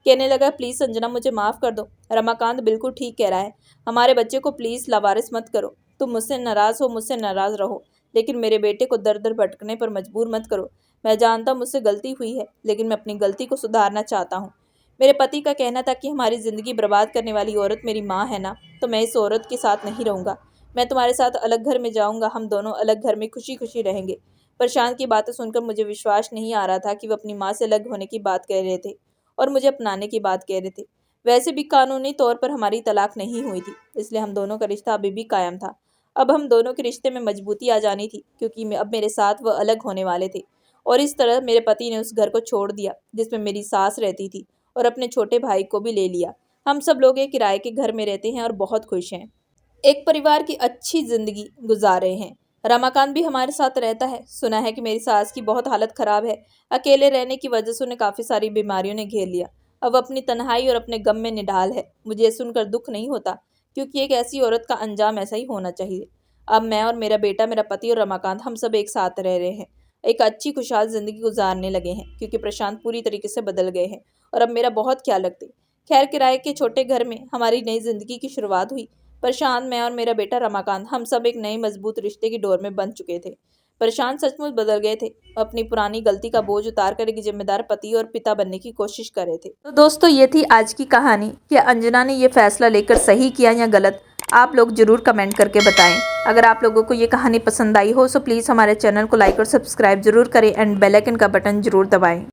कहने लगा, प्लीज़ संजना, मुझे माफ़ कर दो। रमाकांत बिल्कुल ठीक कह रहा है। हमारे बच्चे को प्लीज़ लावारिस मत करो। तुम मुझसे नाराज़ हो, मुझसे नाराज़ रहो, लेकिन मेरे बेटे को दर दर भटकने पर मजबूर मत करो। मैं जानता हूँ मुझसे गलती हुई है, लेकिन मैं अपनी गलती को सुधारना चाहता हूँ। मेरे पति का कहना था कि हमारी ज़िंदगी बर्बाद करने वाली औरत मेरी माँ है ना, तो मैं इस औरत के साथ नहीं रहूँगा। मैं तुम्हारे साथ अलग घर में जाऊँगा। हम दोनों अलग घर में खुशी खुशी रहेंगे। प्रशांत की बातें सुनकर मुझे विश्वास नहीं आ रहा था कि वह अपनी माँ से अलग होने की बात कह रहे थे और मुझे अपनाने की बात कह रहे थे। वैसे भी कानूनी तौर पर हमारी तलाक नहीं हुई थी, इसलिए हम दोनों का रिश्ता अभी भी कायम था। अब हम दोनों के रिश्ते में मजबूती आ जानी थी, क्योंकि अब मेरे साथ वह अलग होने वाले थे। और इस तरह मेरे पति ने उस घर को छोड़ दिया जिसमें मेरी सास रहती थी और अपने छोटे भाई को भी ले लिया। हम सब लोग एक किराए के घर में रहते हैं और बहुत खुश हैं। एक परिवार की अच्छी जिंदगी गुजार रहे हैं। रमाकांत भी हमारे साथ रहता है। सुना है कि मेरी सास की बहुत हालत खराब है। अकेले रहने की वजह से उन्हें काफ़ी सारी बीमारियों ने घेर लिया। अब अपनी तन्हाई और अपने गम में निढाल है। मुझे ये सुनकर दुख नहीं होता, क्योंकि एक ऐसी औरत का अंजाम ऐसा ही होना चाहिए। अब मैं और मेरा बेटा, मेरा पति और रमाकांत, हम सब एक साथ रह रहे हैं। एक अच्छी खुशहाल जिंदगी गुजारने लगे हैं, क्योंकि प्रशांत पूरी तरीके से बदल गए हैं और अब मेरा बहुत ख्याल रखते। खैर, किराए के छोटे घर में हमारी नई जिंदगी की शुरुआत हुई। प्रशांत, मैं और मेरा बेटा रमाकांत, हम सब एक नए मजबूत रिश्ते की डोर में बंध चुके थे। प्रशांत सचमुच बदल गए थे। अपनी पुरानी गलती का बोझ उतार कर एक जिम्मेदार पति और पिता बनने की कोशिश कर रहे थे। तो दोस्तों, ये थी आज की कहानी कि अंजना ने ये फैसला लेकर सही किया या गलत। आप लोग जरूर कमेंट करके बताएं। अगर आप लोगों को ये कहानी पसंद आई हो तो प्लीज़ हमारे चैनल को लाइक और सब्सक्राइब जरूर करें एंड बेल आइकन का बटन जरूर दबाएं।